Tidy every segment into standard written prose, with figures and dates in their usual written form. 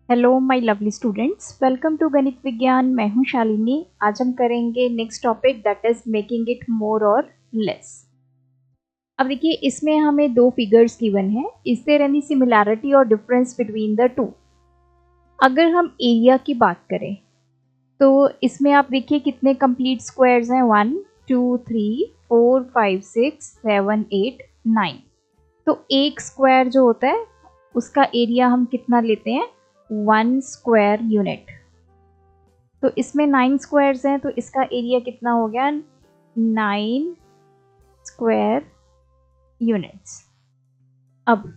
Hello my lovely students, welcome to Ganit Vigyan. मैं हूं शालिनी। आज हम करेंगे next topic that is making it more और लेस। अब देखिए, इसमें हमें दो फिगर्स गिवन है। इज देयर एनी सिमिलैरिटी और डिफरेंस बिटवीन द टू? अगर हम एरिया की बात करें तो इसमें आप देखिए कितने कंप्लीट स्क्वायर्स हैं। 1 2 3 4 5 6 7 8 9। तो एक स्क्वायर जो होता है उसका एरिया हम कितना लेते हैं? 1 स्क्वायर यूनिट। तो इसमें 9 स्क्वायर्स हैं तो इसका एरिया कितना हो गया? 9 स्क्वायर यूनिट्स। अब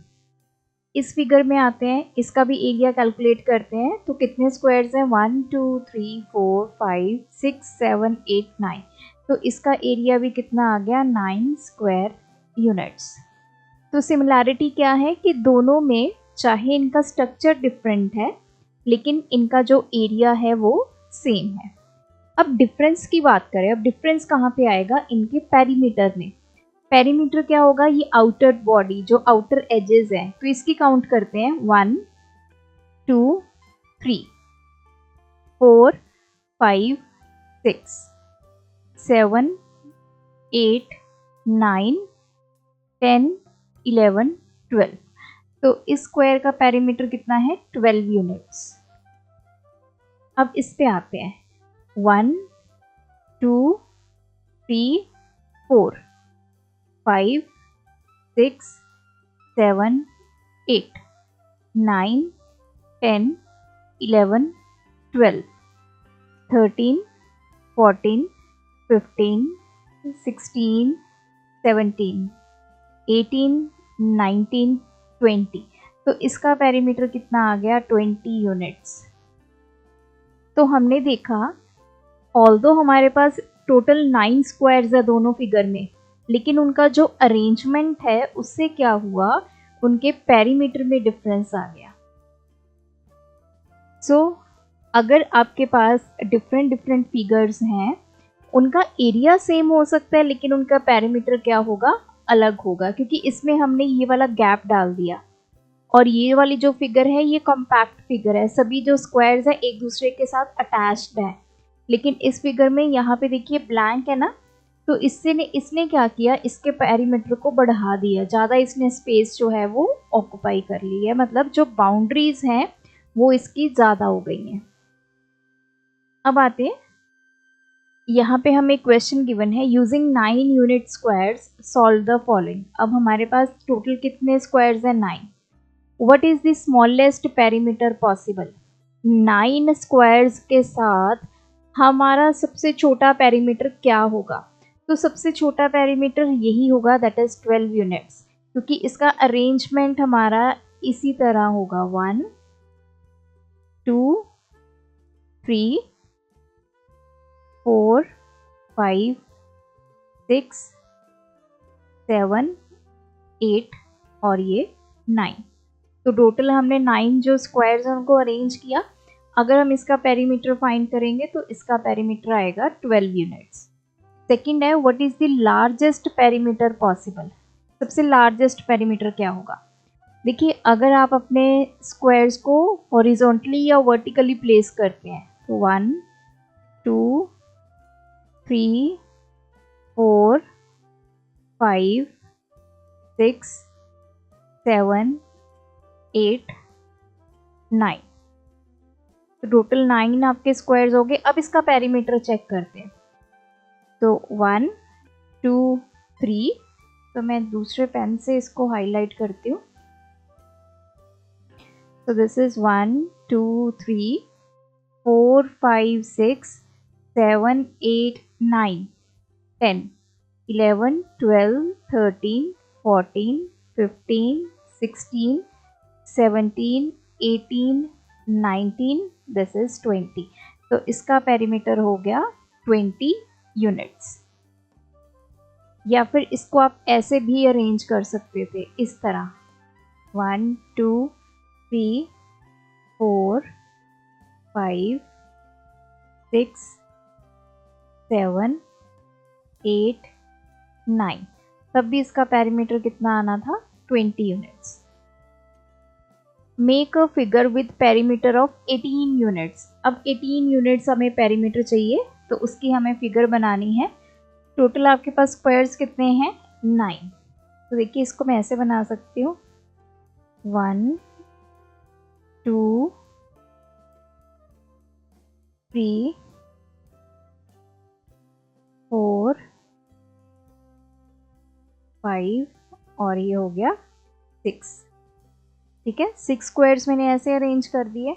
इस फिगर में आते हैं, इसका भी एरिया कैलकुलेट करते हैं। तो कितने स्क्वायर्स हैं? 1 2 3 4 5 6 7 8 9। तो इसका एरिया भी कितना आ गया? 9 स्क्वायर यूनिट्स। तो सिमिलैरिटी क्या है कि दोनों में चाहे इनका स्ट्रक्चर डिफरेंट है लेकिन इनका जो एरिया है वो सेम है। अब डिफरेंस की बात करें, अब डिफरेंस कहाँ पे आएगा? इनके पेरीमीटर में। पेरीमीटर क्या होगा? ये आउटर बॉडी, जो आउटर एजेस हैं। तो इसकी काउंट करते हैं। 1 2 3 4 5 6 7 8 9 10 11 12। तो इस स्क्वायर का पेरीमीटर कितना है? 12 यूनिट्स। अब इस पे आते हैं। 1 2 3 4 5 6 7 8 9 10 11 12 13 14 15 16 17 18 19 20। तो इसका पेरीमीटर कितना आ गया? 20 यूनिट्स। तो हमने देखा ऑल्दो हमारे पास टोटल 9 स्क्वायर्स है दोनों फिगर में, लेकिन उनका जो अरेंजमेंट है उससे क्या हुआ? उनके पेरीमीटर में डिफरेंस आ गया। सो अगर आपके पास डिफरेंट डिफरेंट फिगर्स हैं, उनका एरिया सेम हो सकता है लेकिन उनका पेरीमीटर क्या होगा? अलग होगा, क्योंकि इसमें हमने ये वाला गैप डाल दिया। और ये वाली जो फिगर है ये कॉम्पैक्ट फिगर है, सभी जो स्क्वायर्स है एक दूसरे के साथ अटैच्ड है। लेकिन इस फिगर में यहाँ पे देखिए ब्लैंक है ना, तो इसने क्या किया? इसके पेरीमीटर को बढ़ा दिया, ज़्यादा इसने स्पेस जो है वो ऑक्युपाई कर ली है। मतलब जो बाउंड्रीज हैं वो इसकी ज़्यादा हो गई हैं। अब आते हैं, यहाँ पे हमें क्वेश्चन गिवन है, using 9 unit squares solve the following. अब हमारे पास टोटल कितने स्क्वायर्स हैं? 9। What is the smallest perimeter possible? 9 squares के साथ हमारा सबसे छोटा पेरीमीटर क्या होगा? तो सबसे छोटा पेरीमीटर यही होगा, दैट इज 12 यूनिट्स, क्योंकि इसका अरेंजमेंट हमारा इसी तरह होगा। 1 2 3 4 5 6 7 8 और ये 9। तो टोटल हमने 9 जो स्क्वायर्स हैं उनको अरेंज किया। अगर हम इसका पेरीमीटर फाइंड करेंगे तो इसका पेरीमीटर आएगा 12 यूनिट्स। सेकंड है, what is the largest perimeter possible? सबसे लार्जेस्ट पेरीमीटर क्या होगा? देखिए, अगर आप अपने स्क्वायर्स को हॉरिजॉन्टली या वर्टिकली प्लेस करते हैं तो 1 2 3 4 5 6 7 8 9। तो टोटल 9 आपके स्क्वायर्स हो गए। अब इसका पेरीमीटर चेक करते हैं। तो 1 2 3, तो मैं दूसरे पेन से इसको हाईलाइट करती हूँ। तो दिस इज 1 2 3 4 5 6 7 8 9 10 11 12 13 14 15 16 17 18 19, दिस इज 20। तो इसका पेरीमीटर हो गया 20 यूनिट्स। या फिर इसको आप ऐसे भी अरेंज कर सकते थे, इस तरह 1 2 3 4 5 6 7 8 9। तब भी इसका पेरीमीटर कितना आना था? 20 units. Make a figure with perimeter of 18 units. अब 18 यूनिट्स हमें पेरीमीटर चाहिए, तो उसकी हमें फिगर बनानी है। टोटल आपके पास स्क्वायर्स कितने हैं? 9। तो देखिए इसको मैं ऐसे बना सकती हूँ, 1 2 3 4 5 और ये हो गया 6। ठीक है, 6 स्क्वायर्स मैंने ऐसे अरेंज कर दिए।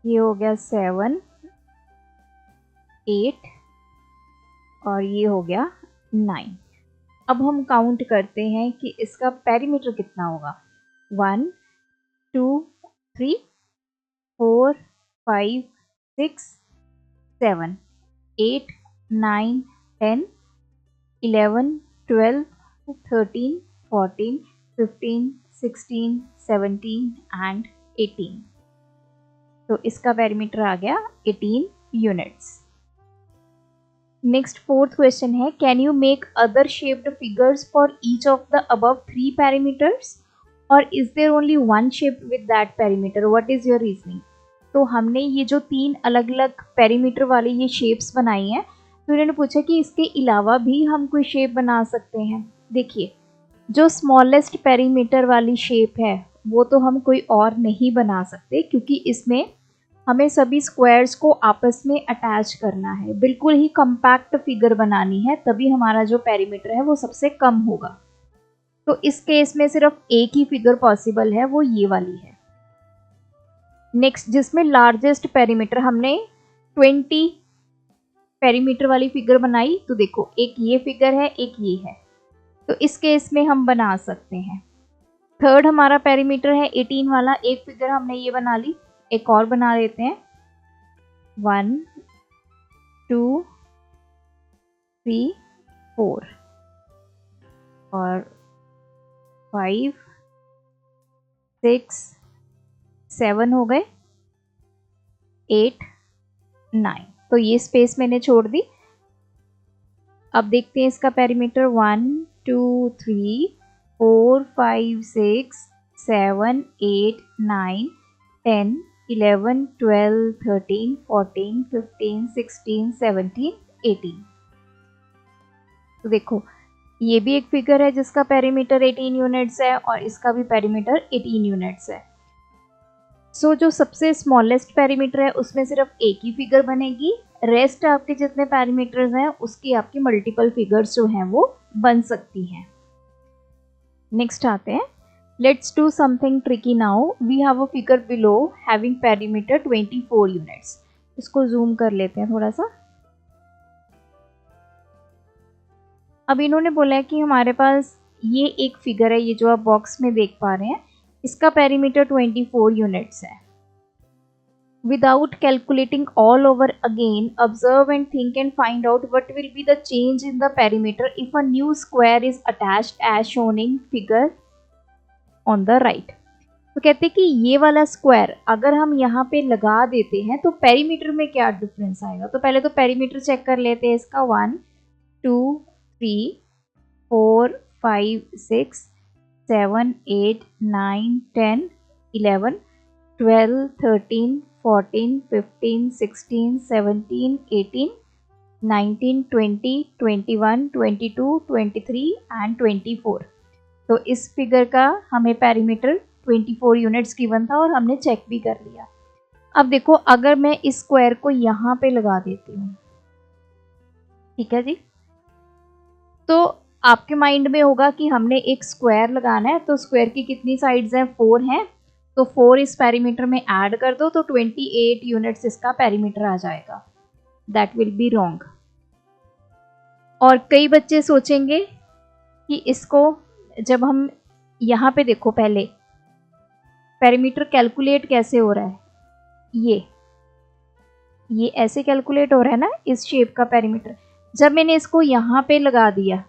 ये हो गया 7 8 और ये हो गया 9। अब हम काउंट करते हैं कि इसका पेरीमीटर कितना होगा। 1 2 3 4 5 6 7 8 9 10 11 12 13 14 15 16 17 एंड 18। तो इसका पेरीमीटर आ गया 18 यूनिट्स। नेक्स्ट फोर्थ क्वेश्चन है, can you make other shaped figures for each of the above 3 parameters और is there only one shape with that parameter, what is your reasoning. तो हमने ये जो 3 अलग अलग पैरामीटर वाले ये शेप्स बनाई हैं, तो इन्होंने पूछा कि इसके अलावा भी हम कोई शेप बना सकते हैं। देखिए जो स्मॉलेस्ट पैरामीटर वाली शेप है वो तो हम कोई और नहीं बना सकते, क्योंकि इसमें हमें सभी स्क्वायर्स को आपस में अटैच करना है, बिल्कुल ही कम्पैक्ट फिगर बनानी है, तभी हमारा जो पेरीमीटर है वो सबसे कम होगा। तो इस केस में सिर्फ एक ही फिगर पॉसिबल है, वो ये वाली है। नेक्स्ट जिसमें लार्जेस्ट पेरीमीटर हमने 20 पेरीमीटर वाली फिगर बनाई, तो देखो एक ये फिगर है एक ये है, तो इस केस में हम बना सकते हैं। थर्ड हमारा पेरीमीटर है 18 वाला, एक फिगर हमने ये बना ली, एक और बना लेते हैं। 1 2 3 4 और 5 6 7 हो गए, 8 9। तो ये स्पेस मैंने छोड़ दी। अब देखते हैं इसका पेरीमीटर 1 2 3 4 5 6 7 8 9 10 11 12 13 14 15 16 17 18। तो देखो ये भी एक फिगर है जिसका पेरीमीटर 18 यूनिट्स है और इसका भी पेरीमीटर 18 यूनिट्स है। सो जो सबसे स्मॉलेस्ट पेरीमीटर है उसमें सिर्फ एक ही फिगर बनेगी, रेस्ट आपके जितने पैरामीटर्स हैं उसकी आपकी मल्टीपल फिगर्स जो हैं वो बन सकती हैं। नेक्स्ट आते हैं, let's do something tricky now. We have a figure below having perimeter 24 units. इसको जूम कर लेते हैं थोड़ा सा। अब इन्होंने बोला है कि हमारे पास ये एक फिगर है, ये जो आप बॉक्स में देख पा रहे हैं, इसका पेरीमीटर 24 यूनिट्स है। Without calculating all over again, observe and think and find out what will be the change in the perimeter if a new square is attached as shown in figure on the right. तो कहते हैं कि ये वाला square अगर हम यहाँ पे लगा देते हैं तो पेरीमीटर में क्या डिफरेंस आएगा। तो पहले तो पेरीमीटर चेक कर लेते हैं इसका। 1 2 3 4 5 6 7 8 9 10 11 12 13 14 15 16 17 18 19 20 21 22 23 एंड 24। तो इस फिगर का हमें पेरीमीटर 24 यूनिट्स गिवन था और हमने चेक भी कर लिया। अब देखो अगर मैं इस स्क्वायर को यहाँ पे लगा देती हूँ, ठीक है जी, तो आपके माइंड में होगा कि हमने एक स्क्वायर लगाना है, तो स्क्वायर की कितनी साइड्स हैं? 4 हैं, तो 4 इस पेरीमीटर में ऐड कर दो तो 28 यूनिट्स इसका पेरीमीटर आ जाएगा। That will be wrong. और कई बच्चे सोचेंगे कि इसको जब हम यहाँ पे देखो, पहले पेरीमीटर कैलकुलेट कैसे हो रहा है, ये ऐसे कैलकुलेट हो रहा है ना, इस शेप का पेरीमीटर। जब मैंने इसको यहाँ पे लगा दिया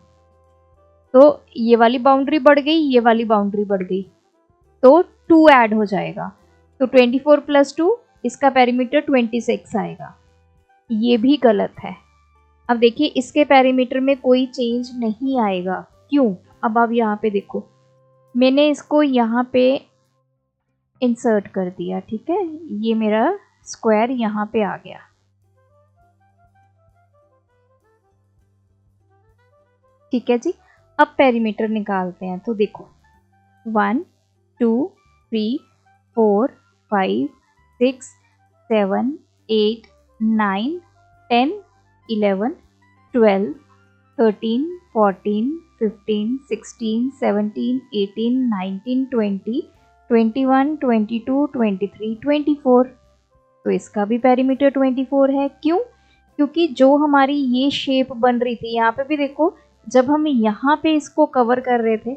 तो ये वाली बाउंड्री बढ़ गई, ये वाली बाउंड्री बढ़ गई, तो 2 ऐड हो जाएगा, तो 24 + 2 इसका पेरीमीटर 26 आएगा। ये भी गलत है। अब देखिए इसके पेरीमीटर में कोई चेंज नहीं आएगा। क्यों? अब आप यहाँ पे देखो, मैंने इसको यहाँ पे इंसर्ट कर दिया। ठीक है, ये मेरा स्क्वायर यहाँ पे आ गया। ठीक है जी, अब पेरीमीटर निकालते हैं। तो देखो 1 2 3 4 5 6 7 8 9 10 11 12 13 14 15 16 17 18 19 20 21 22 23 24। तो इसका भी पेरीमीटर 24 है। क्यों? क्योंकि जो हमारी ये शेप बन रही थी, यहाँ पे भी देखो, जब हम यहाँ पे इसको कवर कर रहे थे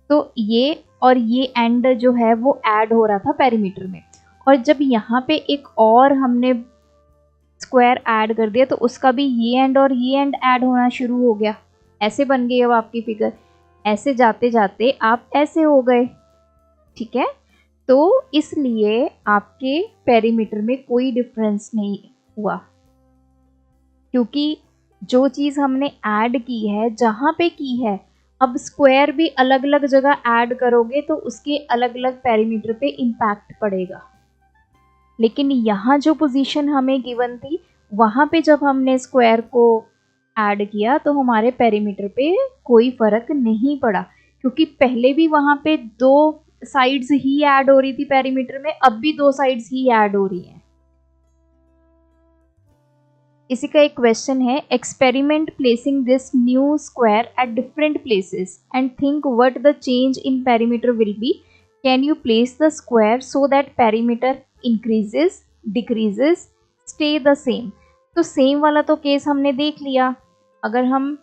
तो ये और ये एंड जो है वो ऐड हो रहा था पेरीमीटर में, और जब यहाँ पे एक और हमने स्क्वायर ऐड कर दिया तो उसका भी ये एंड और ये एंड ऐड होना शुरू हो गया। ऐसे बन गई अब आपकी फिगर। ऐसे जाते जाते आप ऐसे हो गए। ठीक है, तो इसलिए आपके पेरीमीटर में कोई डिफरेंस नहीं हुआ, क्योंकि जो चीज़ हमने ऐड की है जहाँ पे की है, अब स्क्वायर भी अलग अलग जगह ऐड करोगे तो उसके अलग अलग पेरीमीटर पे इम्पैक्ट पड़ेगा। लेकिन यहाँ जो पोजीशन हमें गिवन थी, वहाँ पे जब हमने स्क्वायर को ऐड किया तो हमारे पेरीमीटर पे कोई फर्क नहीं पड़ा, क्योंकि पहले भी वहाँ पे 2 साइड्स ही ऐड हो रही थी पेरीमीटर में, अब भी 2 साइड्स ही ऐड हो रही हैं। इसी का एक क्वेश्चन है, experiment placing this new square at different places and think what the change in perimeter will be. Can you place the square so that perimeter increases, decreases, stay the same. तो same वाला तो case हमने देख लिया। अगर हम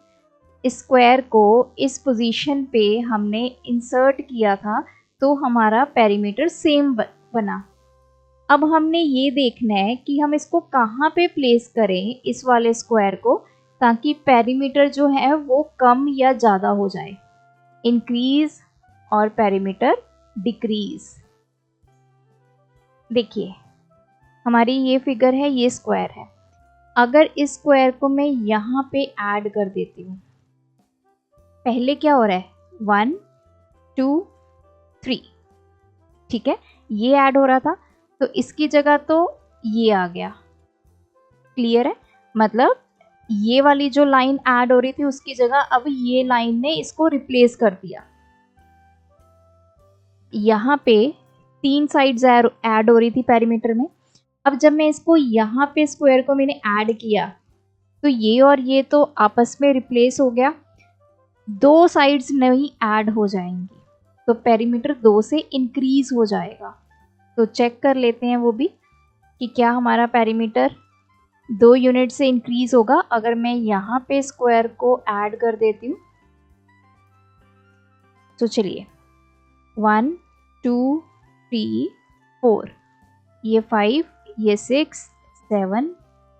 square को इस पोजीशन पे हमने इंसर्ट किया था तो हमारा पेरीमीटर सेम बना। अब हमने ये देखना है कि हम इसको कहाँ पे प्लेस करें, इस वाले स्क्वायर को, ताकि पेरीमीटर जो है वो कम या ज़्यादा हो जाए, इंक्रीज और पेरीमीटर डिक्रीज। देखिए हमारी ये फिगर है, ये स्क्वायर है। अगर इस स्क्वायर को मैं यहाँ पे ऐड कर देती हूँ, पहले क्या हो रहा है 1 2 3, ठीक है, ये ऐड हो रहा था तो इसकी जगह तो ये आ गया। क्लियर है? मतलब ये वाली जो लाइन ऐड हो रही थी उसकी जगह अब ये लाइन ने इसको रिप्लेस कर दिया। यहाँ पे 3 साइड्स ऐड हो रही थी पेरीमीटर में। अब जब मैं इसको यहाँ पे स्क्वायर को मैंने ऐड किया तो ये और ये तो आपस में रिप्लेस हो गया, 2 साइड्स नहीं ऐड हो जाएंगी, तो पेरीमीटर 2 से इंक्रीज हो जाएगा। तो चेक कर लेते हैं वो भी कि क्या हमारा पेरीमीटर 2 यूनिट से इंक्रीज होगा अगर मैं यहाँ पे स्क्वायर को ऐड कर देती हूँ। तो चलिए 1 2 3 4, ये 5, ये 6 7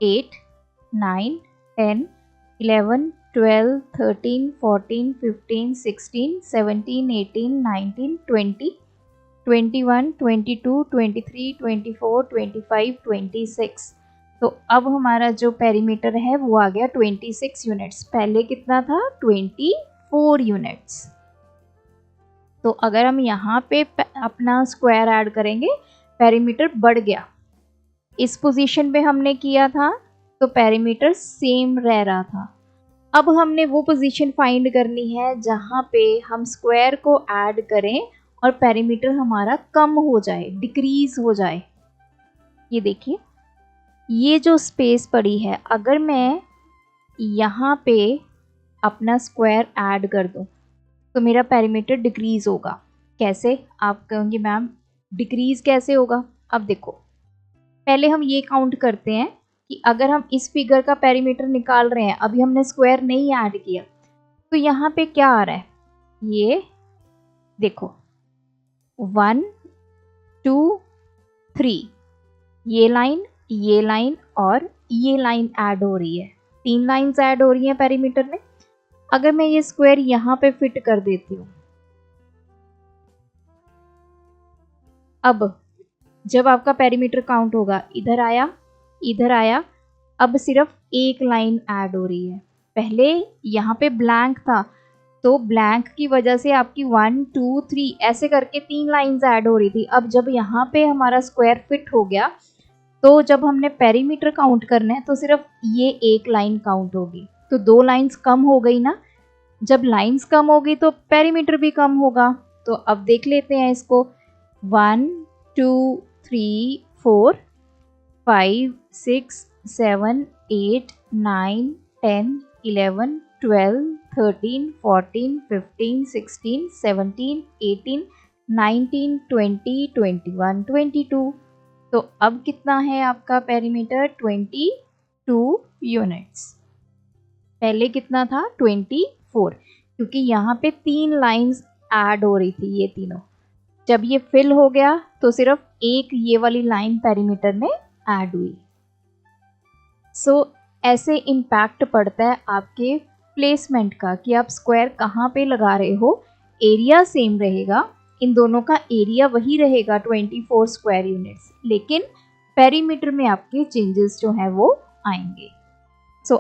8 9 10 11 12 13 14 15 16 17 18 19 20 21 22 23 24 25 26। तो अब हमारा जो पेरीमीटर है वो आ गया 26 यूनिट्स। पहले कितना था 24 यूनिट्स। तो अगर हम यहाँ पे अपना स्क्वायर ऐड करेंगे, पेरीमीटर बढ़ गया। इस पोजीशन पे हमने किया था तो पेरीमीटर सेम रह रहा था। अब हमने वो पोजीशन फाइंड करनी है जहाँ पे हम स्क्वायर को ऐड करें और पेरीमीटर हमारा कम हो जाए, डिक्रीज हो जाए। ये देखिए ये जो स्पेस पड़ी है, अगर मैं यहाँ पे अपना स्क्वायर ऐड कर दूँ तो मेरा पेरीमीटर डिक्रीज होगा। कैसे? आप कहोगे मैम डिक्रीज कैसे होगा? अब देखो पहले हम ये काउंट करते हैं कि अगर हम इस फिगर का पेरीमीटर निकाल रहे हैं, अभी हमने स्क्वायर नहीं ऐड किया, तो यहाँ पे क्या आ रहा है, ये देखो 1 2 3, ये लाइन और ये लाइन ऐड हो रही है, 3 लाइंस ऐड हो रही हैं पेरीमीटर में। अगर मैं ये स्क्वायर यहाँ पे फिट कर देती हूँ, अब जब आपका पेरीमीटर काउंट होगा, इधर आया, अब सिर्फ एक लाइन ऐड हो रही है। पहले यहाँ पे ब्लैंक था तो ब्लैंक की वजह से आपकी 1 2 3 ऐसे करके 3 लाइंस ऐड हो रही थी। अब जब यहाँ पे हमारा स्क्वायर फिट हो गया तो जब हमने पेरीमीटर काउंट करना है तो सिर्फ ये एक लाइन काउंट होगी, तो 2 लाइंस कम हो गई ना। जब लाइंस कम होगी तो पेरीमीटर भी कम होगा। तो अब देख लेते हैं इसको। 1 2 3 4 5 6 7 8 9 10 11 12 13 14 15 16 17 18 19 20 21 22। तो अब कितना है आपका पेरीमीटर? 22 यूनिट्स। पहले कितना था? 24, क्योंकि यहाँ पे 3 लाइंस ऐड हो रही थी ये तीनों। जब ये फिल हो गया तो सिर्फ एक ये वाली लाइन पेरीमीटर में ऐड हुई। ऐसे इम्पैक्ट पड़ता है आपके प्लेसमेंट का कि आप स्क्वायर कहाँ पे लगा रहे हो। एरिया सेम रहेगा, इन दोनों का एरिया वही रहेगा 24 स्क्वायर यूनिट्स, लेकिन पेरीमीटर में आपके चेंजेस जो हैं वो आएंगे।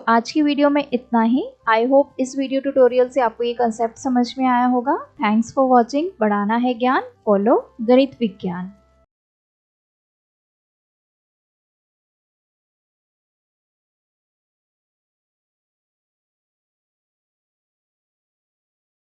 आज की वीडियो में इतना ही। आई होप इस वीडियो ट्यूटोरियल से आपको ये कंसेप्ट समझ में आया होगा। Thanks for watching. बढ़ाना है ज्ञान, फॉलो गणित विज्ञान।